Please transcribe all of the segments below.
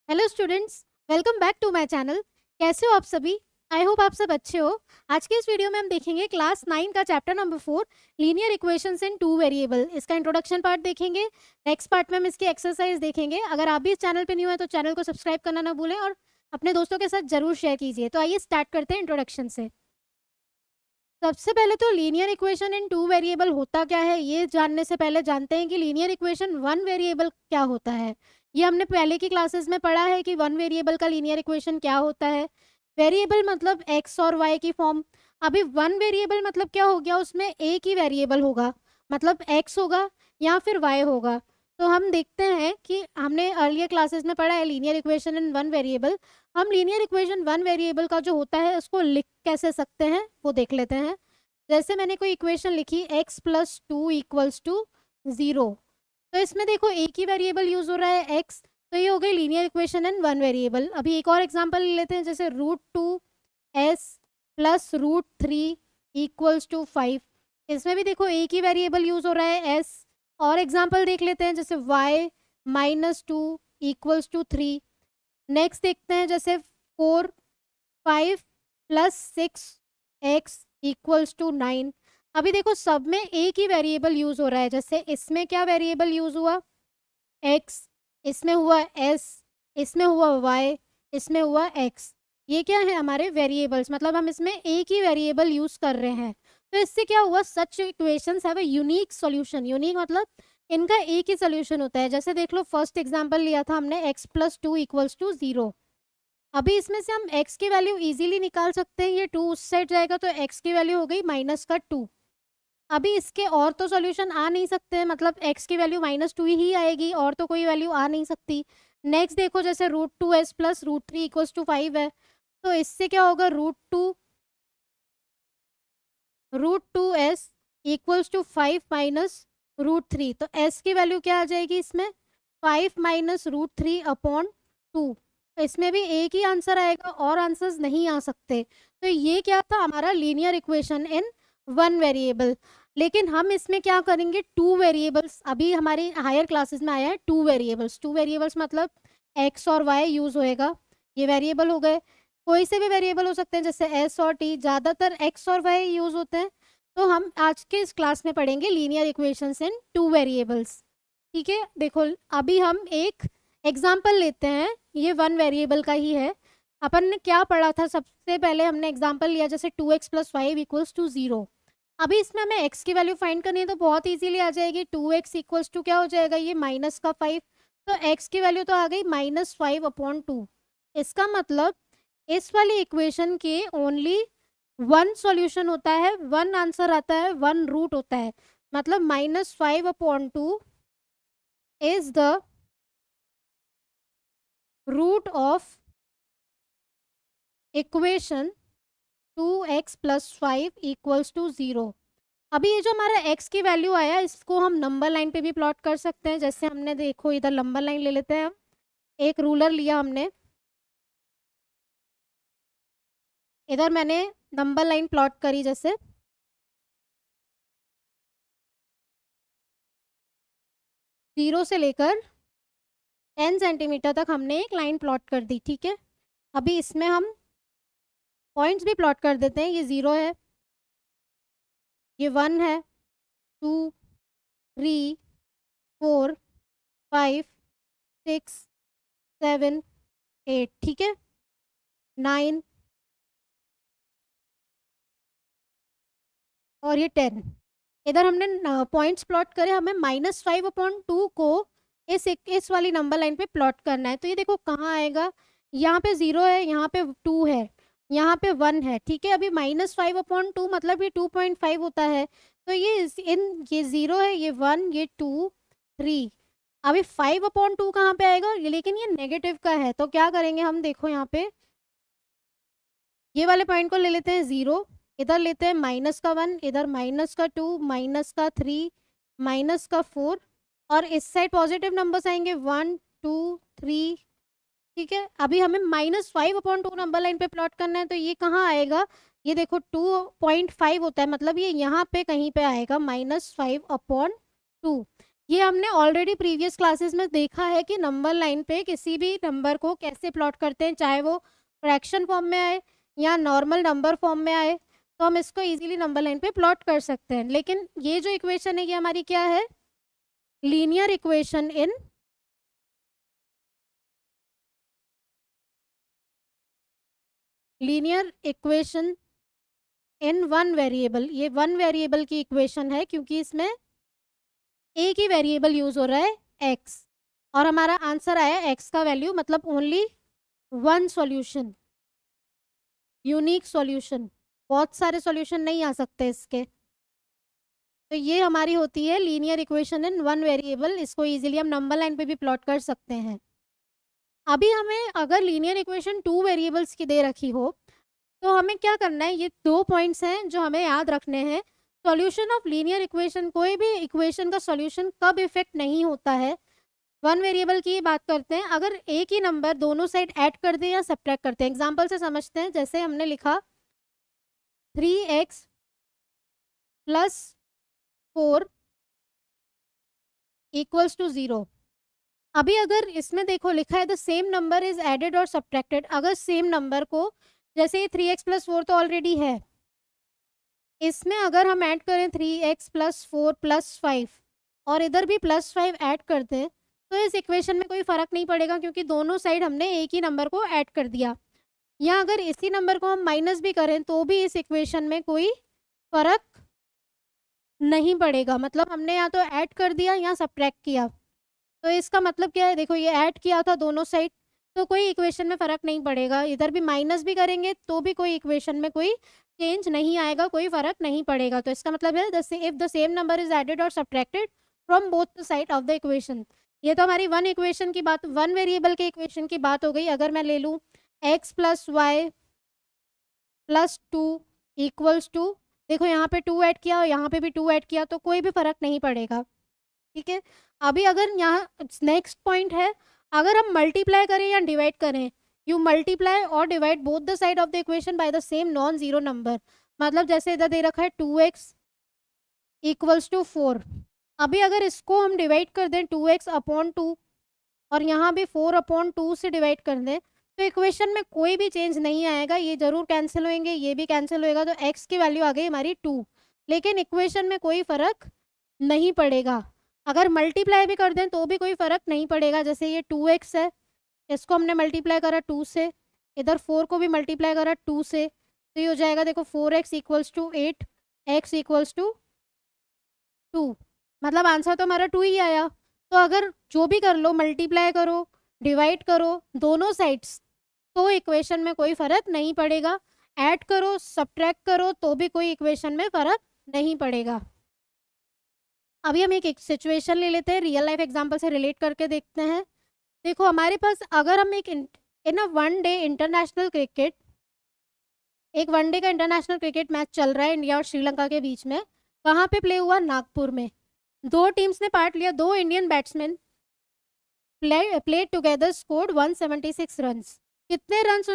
Hello students, welcome back to my channel. कैसे हो आप सभी? आई होप आप सब अच्छे हो। आज के इस वीडियो में हम देखेंगे क्लास 9 का चैप्टर नंबर 4 लीनियर इक्वेशंस इन टू वेरिएबल। इसका इंट्रोडक्शन पार्ट देखेंगे। नेक्स्ट पार्ट में हम इसकी एक्सरसाइज देखेंगे। अगर आप भी इस चैनल पे न्यू है तो चैनल को सब्सक्राइब करना ना भूलें और अपने दोस्तों के साथ जरूर शेयर कीजिए। तो आइए स्टार्ट करते हैं इंट्रोडक्शन से। सबसे पहले तो linear equation in two variable होता क्या है ये जानने से पहले जानते हैं कि लीनियर इक्वेशन वन वेरिएबल क्या होता है। ये हमने पहले की क्लासेस में पढ़ा है कि वन वेरिएबल का लीनियर इक्वेशन क्या होता है। वेरिएबल मतलब एक्स और वाई की फॉर्म। अभी वन वेरिएबल मतलब क्या हो गया, उसमें एक ही वेरिएबल होगा, मतलब एक्स होगा या फिर वाई होगा। तो हम देखते हैं कि हमने अर्लियर क्लासेस में पढ़ा है linear equation in one variable. हम लीनियर इक्वेशन वन वेरिएबल का जो होता है उसको लिख कैसे सकते हैं वो देख लेते हैं। जैसे मैंने कोई इक्वेशन लिखी x plus two equals to 0, तो इसमें देखो एक ही वेरिएबल यूज हो रहा है x, तो ये हो गई linear equation in one variable. अभी एक और एग्जांपल ले लेते हैं, जैसे root two S plus root three equals to 5। इसमें भी देखो एक ही वेरिएबल यूज हो रहा है s। और एग्जांपल देख लेते हैं, जैसे y minus two equals to 3। Next देखते हैं, जैसे 4 5 प्लस 6x इक्वल्स टू 9। अभी देखो सब में एक ही वेरिएबल यूज हो रहा है। जैसे इसमें क्या वेरिएबल यूज हुआ x, इसमें हुआ s, इसमें हुआ y, इसमें हुआ x। ये क्या है हमारे वेरिएबल्स, मतलब हम इसमें एक ही वेरिएबल यूज कर रहे हैं। तो इससे क्या हुआ, such equations have a unique solution. Unique मतलब इनका एक ही सोल्यूशन होता है। जैसे देख लो, फर्स्ट एग्जांपल लिया था हमने x plus two equals to 0। अभी इसमें से हम x की वैल्यू इजीली निकाल सकते हैं। ये 2 उस साइड जाएगा तो x की वैल्यू हो गई माइनस का 2। अभी इसके और तो सॉल्यूशन आ नहीं सकते, मतलब x की वैल्यू माइनस टू ही आएगी, और तो कोई वैल्यू आ नहीं सकती। नेक्स्ट देखो, जैसे root two S plus root three equals to 5 है, तो इससे क्या होगा, root two S equals to 5 minus root three. तो s की वैल्यू क्या आ जाएगी इसमें, 5 माइनस रूट थ्री अपॉन 2। तो इसमें भी एक ही आंसर आएगा और आंसर्स नहीं आ सकते। तो ये क्या था हमारा linear equation in one variable. लेकिन हम इसमें क्या करेंगे, टू वेरिएबल्स। अभी हमारी हायर क्लासेस में आया है टू वेरिएबल्स। टू वेरिएबल्स मतलब x और y यूज होएगा, ये वेरिएबल हो गए। कोई से भी वेरिएबल हो सकते हैं, जैसे s और t, ज़्यादातर x और y यूज होते हैं। तो हम आज के इस क्लास में पढ़ेंगे लीनियर इक्वेशंस इन टू वेरिएबल्स। ठीक है, देखो अभी हम एक एग्जाम्पल लेते हैं, ये वन वेरिएबल का ही है। अपन ने क्या पढ़ा था, सबसे पहले हमने एग्जाम्पल लिया जैसे 2x plus five equals to 0। अभी इसमें हमें x की वैल्यू फाइंड करनी है तो बहुत इजीली आ जाएगी। 2x इक्वल्स टू क्या हो जाएगा, ये माइनस का 5। तो x की वैल्यू तो आ गई माइनस 5 अपॉन 2। इसका मतलब इस वाली इक्वेशन के ओनली वन सॉल्यूशन होता है, वन आंसर आता है, वन रूट होता है। मतलब minus 5 upon 2 is the root of equation 2x plus 5 equals to 0। अभी ये जो हमारा x की वैल्यू आया, इसको हम नंबर लाइन पे भी प्लॉट कर सकते हैं। जैसे हमने देखो इधर नंबर लाइन ले लेते हैं हम, एक रूलर लिया हमने, इधर मैंने नंबर लाइन प्लॉट करी। जैसे 0 से लेकर 10 सेंटीमीटर तक हमने एक लाइन प्लॉट कर दी। ठीक है, अभी इसमें हम पॉइंट्स भी प्लॉट कर देते हैं। ये 0 है, ये 1 है, 2 3 4 5 6 7 8, ठीक है, 9 और ये 10। इधर हमने पॉइंट्स प्लॉट करे, हमें माइनस 5 अपॉन 2 को इस वाली नंबर लाइन पे प्लॉट करना है। तो ये देखो कहाँ आएगा, यहाँ पे 0 है, यहाँ पे 2 है, यहाँ पे 1 है। ठीक है, अभी माइनस 5 अपॉन 2 मतलब ये 2.5 होता है। तो ये 0 है, ये 1, ये 2 3। अभी 5 अपॉन 2 कहाँ पे आएगा, लेकिन ये नेगेटिव का है। तो क्या करेंगे हम, देखो यहाँ पे ये वाले पॉइंट को ले लेते हैं 0, इधर लेते हैं माइनस का 1, इधर माइनस का 2, माइनस का 3, माइनस का 4, और इस साइड पॉजिटिव नंबर्स आएंगे 1 2 3। ठीक है, अभी हमें माइनस 5 अपॉन 2 नंबर लाइन पे प्लॉट करना है। तो ये कहाँ आएगा, ये देखो 2.5 होता है, मतलब ये यहाँ पे कहीं पे आएगा माइनस 5 अपॉन 2। ये हमने ऑलरेडी प्रीवियस क्लासेस में देखा है कि नंबर लाइन पे किसी भी नंबर को कैसे प्लॉट करते हैं, चाहे वो फ्रैक्शन फॉर्म में आए या नॉर्मल नंबर फॉर्म में आए, तो हम इसको इजीली नंबर लाइन पे प्लॉट कर सकते हैं। लेकिन ये जो इक्वेशन है ये हमारी क्या है, linear equation in one variable. ये वन वेरिएबल की इक्वेशन है क्योंकि इसमें एक ही वेरिएबल यूज हो रहा है x, और हमारा आंसर आया x का वैल्यू, मतलब only one solution, unique solution, बहुत सारे सॉल्यूशन नहीं आ सकते इसके। तो ये हमारी होती है linear equation in one variable. इसको इजीली हम नंबर लाइन पे भी प्लॉट कर सकते हैं। अभी हमें अगर लीनियर इक्वेशन टू वेरिएबल्स की दे रखी हो तो हमें क्या करना है, ये 2 पॉइंट्स हैं जो हमें याद रखने हैं। सॉल्यूशन ऑफ लीनियर इक्वेशन, कोई भी इक्वेशन का सॉल्यूशन कब इफेक्ट नहीं होता है, वन वेरिएबल की बात करते हैं, अगर एक ही नंबर दोनों साइड ऐड कर दे या सब्ट्रैक्ट करते हैं। एग्जांपल से समझते हैं, जैसे हमने लिखा 3x प्लस 4 इक्वल्स टू 0। अभी अगर इसमें देखो लिखा है the same number is added और सब्ट्रैक्टेड, अगर सेम नंबर को, जैसे ये 3x प्लस 4 तो ऑलरेडी है, इसमें अगर हम ऐड करें 3x प्लस 4 प्लस 5 और इधर भी प्लस 5 ऐड कर दें, तो इस इक्वेशन में कोई फ़र्क नहीं पड़ेगा क्योंकि दोनों साइड हमने एक ही नंबर को ऐड कर दिया। या अगर इसी नंबर को हम माइनस भी करें तो भी इस इक्वेशन में कोई फ़र्क नहीं पड़ेगा, मतलब हमने या तो ऐड कर दिया या सब्ट्रैक्ट किया। तो इसका मतलब क्या है, देखो ये ऐड किया था दोनों साइड, तो कोई इक्वेशन में फ़र्क नहीं पड़ेगा। इधर भी माइनस भी करेंगे तो भी कोई इक्वेशन में कोई चेंज नहीं आएगा, कोई फ़र्क नहीं पड़ेगा। तो इसका मतलब है if the same number is added और subtracted from both the side of the equation. ये तो हमारी वन इक्वेशन की बात, वन वेरिएबल के इक्वेशन की बात हो गई। अगर मैं ले लूँ x plus Y plus 2 equals to, देखो यहाँ पे 2 ऐड किया और यहाँ पे भी 2 ऐड किया, तो कोई भी फ़र्क नहीं पड़ेगा। ठीक है, अभी अगर यहाँ नेक्स्ट पॉइंट है, अगर हम मल्टीप्लाई करें या डिवाइड करें, यू मल्टीप्लाई और divide both the side of the equation by the same non zero number. मतलब जैसे इधर दे रखा है 2x इक्वल्स टू 4, अभी अगर इसको हम डिवाइड कर दें 2x अपॉन 2 और यहाँ भी 4 अपॉन 2 से डिवाइड कर दें, तो इक्वेशन में कोई भी चेंज नहीं आएगा, ये जरूर कैंसिल होंगे, ये भी कैंसिल होएगा, तो x की वैल्यू आ गई हमारी 2, लेकिन इक्वेशन में कोई फ़र्क नहीं पड़ेगा। अगर मल्टीप्लाई भी कर दें तो भी कोई फ़र्क नहीं पड़ेगा। जैसे ये 2x है, इसको हमने मल्टीप्लाई करा 2 से, इधर 4 को भी मल्टीप्लाई करा 2 से, तो ये हो जाएगा देखो 4x equals to 8, x equals to 2, मतलब आंसर तो हमारा 2 ही आया। तो अगर जो भी कर लो, मल्टीप्लाई करो, डिवाइड करो दोनों साइड्स, तो इक्वेशन में कोई फ़र्क नहीं पड़ेगा। ऐड करो, सब्ट्रैक्ट करो, तो भी कोई इक्वेशन में फ़र्क नहीं पड़ेगा। अभी हम एक सिचुएशन ले लेते हैं, रियल लाइफ एग्जांपल से रिलेट करके देखते हैं। देखो हमारे पास अगर हम एक in a one day international cricket, एक वनडे का इंटरनेशनल क्रिकेट मैच चल रहा है इंडिया और श्रीलंका के बीच में, कहाँ पे प्ले हुआ, नागपुर में। दो टीम्स ने पार्ट लिया, दो Indian batsman play together scored 176 runs. कितने रन्स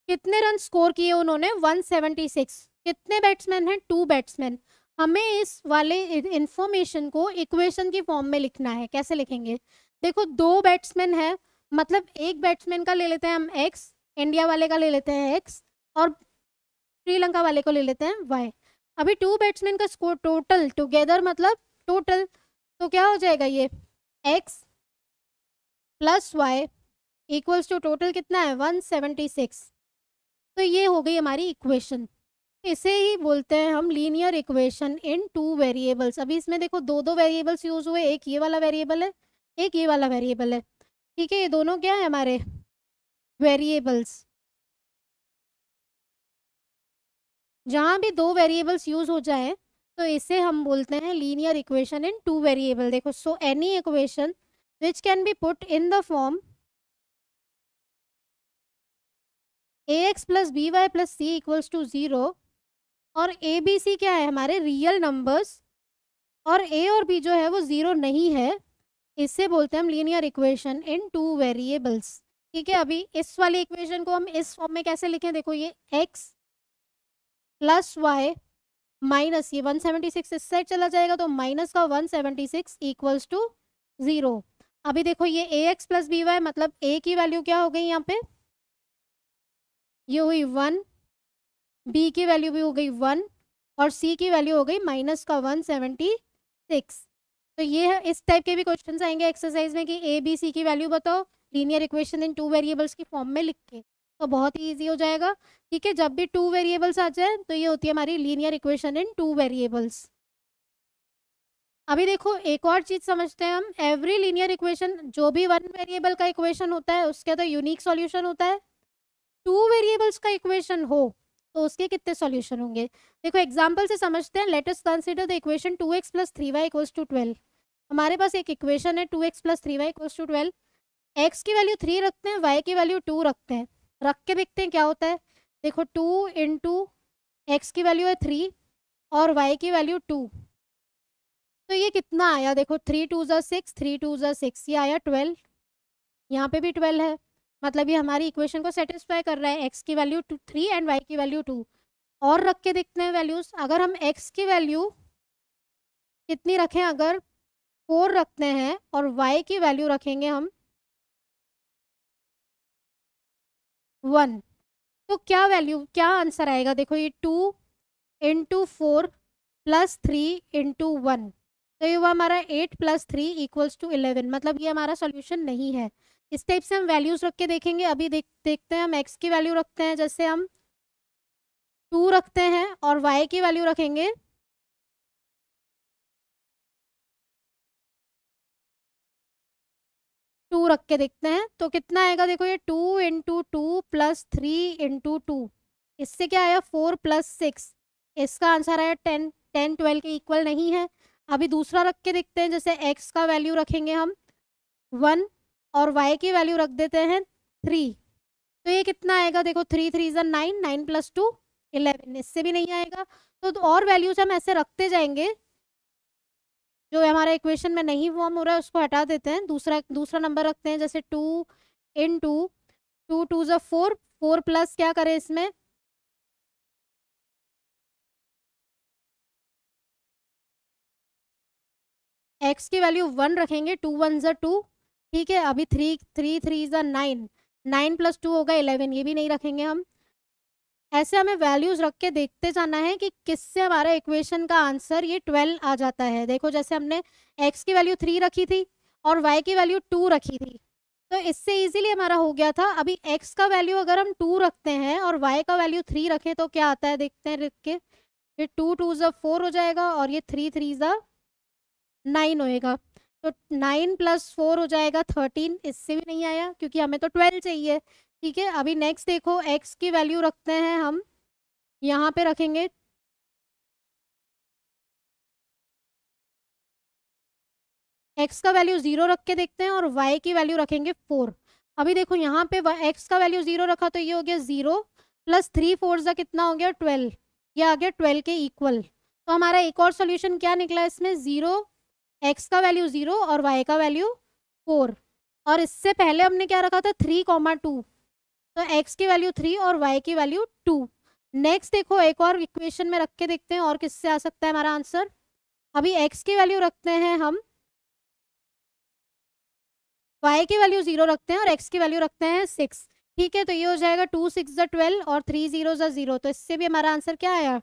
कितने रन स्कोर किए उन्होंने, 176। कितने बैट्समैन हैं, 2 बैट्समैन। हमें इस वाले इंफॉर्मेशन को इक्वेशन की फॉर्म में लिखना है। कैसे लिखेंगे, देखो 2 बैट्समैन है, मतलब एक बैट्समैन का ले लेते हैं हम x, इंडिया वाले का ले लेते हैं x, और श्रीलंका वाले को ले लेते हैं y। अभी 2 बैट्समैन का स्कोर टोटल टुगेदर, मतलब टोटल, तो क्या हो जाएगा, ये x plus Y equals to total कितना है, 176। तो ये हो गई हमारी इक्वेशन। इसे ही बोलते हैं हम linear equation in two variables. अभी इसमें देखो दो दो वेरिएबल्स यूज हुए, एक ये वाला वेरिएबल है, एक ये वाला वेरिएबल है। ठीक है, ये दोनों क्या है हमारे वेरिएबल्स। जहाँ भी दो वेरिएबल्स यूज हो जाए तो इसे हम बोलते हैं linear equation in two variable. देखो, so any equation which can be put in the form ax plus b y plus c equals to 0, और ए बी सी क्या है, हमारे रियल नंबर्स, और ए और बी जो है वो 0 नहीं है, इससे बोलते हैं हम linear equation in two variables. ठीक है, अभी इस वाली इक्वेशन को हम इस फॉर्म में कैसे लिखें, देखो ये x प्लस वाई माइनस ये 176 इस साइड चला जाएगा तो माइनस का 176 इक्वल्स टू 0। अभी देखो ये ए एक्स प्लस बी वाई मतलब ए की वैल्यू क्या हो गई यहाँ पे, ये हुई 1, बी की वैल्यू भी हो गई 1 और सी की वैल्यू हो गई माइनस का 176। तो ये है, इस टाइप के भी क्वेश्चंस आएंगे एक्सरसाइज में कि ए बी सी की वैल्यू बताओ लीनियर इक्वेशन इन 2 वेरिएबल्स की फॉर्म में लिख के, तो बहुत ही ईजी हो जाएगा। ठीक है, जब भी 2 वेरिएबल्स आ जाए तो ये होती है हमारी लीनियर इक्वेशन इन 2 वेरिएबल्स। अभी देखो एक और चीज समझते हैं हम, एवरी लीनियर इक्वेशन जो भी 1 वेरिएबल का इक्वेशन होता है उसके तो यूनिक सॉल्यूशन होता है, 2 वेरिएबल्स का इक्वेशन हो तो उसके कितने सॉल्यूशन होंगे। देखो एग्जांपल से समझते हैं, let us consider the equation 2x + 3y = 12। हमारे पास एक इक्वेशन है 2x + 3y = 12, x की वैल्यू 3 रखते हैं, y की वैल्यू 2 रखते हैं, रख के देखते हैं क्या होता है। देखो 2 × x की वैल्यू है 3 और y की वैल्यू 2, तो ये कितना आया, देखो 3 2 ज़ा 6, 3 2 ज़ा 6, ये आया 12। यहाँ पे भी 12 है, मतलब ये हमारी इक्वेशन को सेटिस्फाई कर रहा है, x की वैल्यू 3 एंड y की वैल्यू 2। और रख के देखते हैं वैल्यूज, अगर हम x की वैल्यू कितनी रखें, अगर 4 रखते हैं और y की वैल्यू रखेंगे हम 1, तो क्या वैल्यू क्या आंसर आएगा, देखो ये 2 × 4 + 3 × 1, तो ये हुआ हमारा 8 + 3 = 11, मतलब ये हमारा सोल्यूशन नहीं है। इस टाइप से हम वैल्यूज रख के देखेंगे। अभी देखते हैं हम x की वैल्यू रखते हैं, जैसे हम 2 रखते हैं और y की वैल्यू रखेंगे 2 रख के देखते हैं तो कितना आएगा, देखो ये 2 × 2 + 3 × 2, इससे क्या आया 4 + 6, इसका आंसर आया 10। 10 12 के इक्वल नहीं है। अभी दूसरा रख के देखते हैं, जैसे x का वैल्यू रखेंगे हम 1 और y की वैल्यू रख देते हैं 3, तो ये कितना आएगा, देखो 3 3 ज़ा 9, 9 + 2 11, इससे भी नहीं आएगा। तो और वैल्यूज हम ऐसे रखते जाएंगे, जो हमारा इक्वेशन में नहीं फॉर्म हो रहा है उसको हटा देते हैं, दूसरा नंबर रखते हैं, जैसे 2 × 2 2 ज़ा 4, 4 प्लस क्या करें इसमें x की वैल्यू 1 रखेंगे, 2 1 ज़ा 2, ठीक है। अभी 3 3 3 ज़ा 9, 9 + 2 होगा 11, ये भी नहीं रखेंगे हम। ऐसे हमें वैल्यूज रख के देखते जाना है कि किससे हमारा इक्वेशन का आंसर ये 12 आ जाता है। देखो जैसे हमने x की वैल्यू 3 रखी थी और y की वैल्यू 2 रखी थी, तो इससे इजीली हमारा हो गया था। अभी x का वैल्यू अगर हम 2 रखते हैं और y का वैल्यू 3 रखें तो क्या आता है, देखते हैं लिख के। ये 2 2 ज़ा 4 हो जाएगा और ये 3 3 ज़ा 9 होएगा, तो 9 + 4 हो जाएगा 13, इससे भी नहीं आया क्योंकि हमें तो 12 चाहिए। ठीक है, अभी नेक्स्ट देखो x की वैल्यू रखते हैं हम, यहाँ पे रखेंगे x का वैल्यू 0 रख के देखते हैं और y की वैल्यू रखेंगे 4। अभी देखो यहाँ पे x का वैल्यू 0 रखा तो ये हो गया 0 + 3 4 ज़ा कितना हो गया 12, ये आ गया 12 के इक्वल। तो हमारा एक और सोल्यूशन क्या निकला इसमें, 0, x का वैल्यू 0 और y का वैल्यू 4, और इससे पहले हमने क्या रखा था 3, 2, तो x की वैल्यू 3 और y की वैल्यू 2। नेक्स्ट देखो एक और इक्वेशन में रख के देखते हैं और किससे आ सकता है हमारा आंसर। अभी x की वैल्यू रखते हैं हम, y की वैल्यू 0 रखते हैं और x की वैल्यू रखते हैं 6, ठीक है। तो ये हो जाएगा 2 6 ज़ा 12 और 3 0 ज़ा 0, तो इससे भी हमारा आंसर क्या आया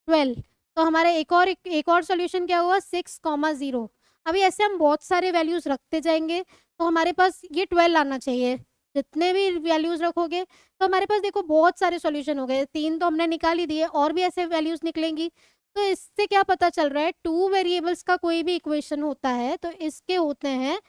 12। तो हमारे एक और सोल्यूशन क्या हुआ 6, 0। अभी ऐसे हम बहुत सारे वैल्यूज रखते जाएंगे तो हमारे पास ये 12 आना चाहिए। जितने भी वैल्यूज रखोगे तो हमारे पास देखो बहुत सारे सॉल्यूशन हो गए, 3 तो हमने निकाल ही दिए, और भी ऐसे वैल्यूज निकलेंगी। तो इससे क्या पता चल रहा है, 2 वेरिएबल्स का कोई भी इक्वेशन होता है तो इसके होते हैं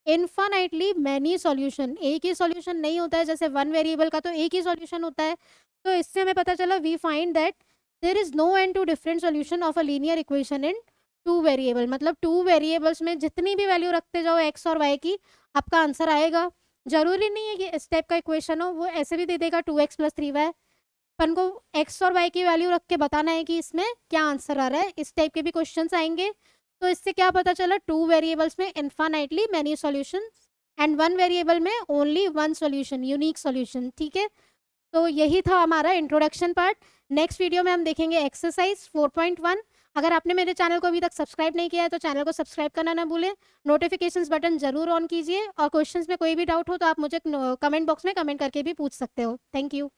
इन्फानाइटली मैनी सॉल्यूशन, एक ही सॉल्यूशन नहीं होता है। जैसे 1 वेरिएबल का तो एक ही सॉल्यूशन होता है। तो इससे हमें पता चला we find that there is no end to different solution of a linear equation in 2 variable, मतलब 2 वेरिएबल्स में जितनी भी वैल्यू रखते जाओ x और y की, आपका आंसर आएगा। जरूरी नहीं है कि इस टाइप का इक्वेशन हो, वो ऐसे भी दे देगा 2x + 3y, अपन को x और y की वैल्यू रख के बताना है कि इसमें क्या आंसर आ रहा है। इस टाइप के भी क्वेश्चंस आएंगे। तो इससे क्या पता चला, 2 वेरिएबल्स में infinitely many solutions and 1 variable में ओनली 1 सॉल्यूशन, यूनिक सॉल्यूशन, ठीक है। तो यही था हमारा इंट्रोडक्शन पार्ट। नेक्स्ट वीडियो में हम देखेंगे एक्सरसाइज 4.1। अगर आपने मेरे चैनल को अभी तक सब्सक्राइब नहीं किया है तो चैनल को सब्सक्राइब करना ना भूलें, नोटिफिकेशंस बटन जरूर ऑन कीजिए और क्वेश्चंस में कोई भी डाउट हो तो आप मुझे कमेंट बॉक्स में कमेंट करके भी पूछ सकते हो। Thank you.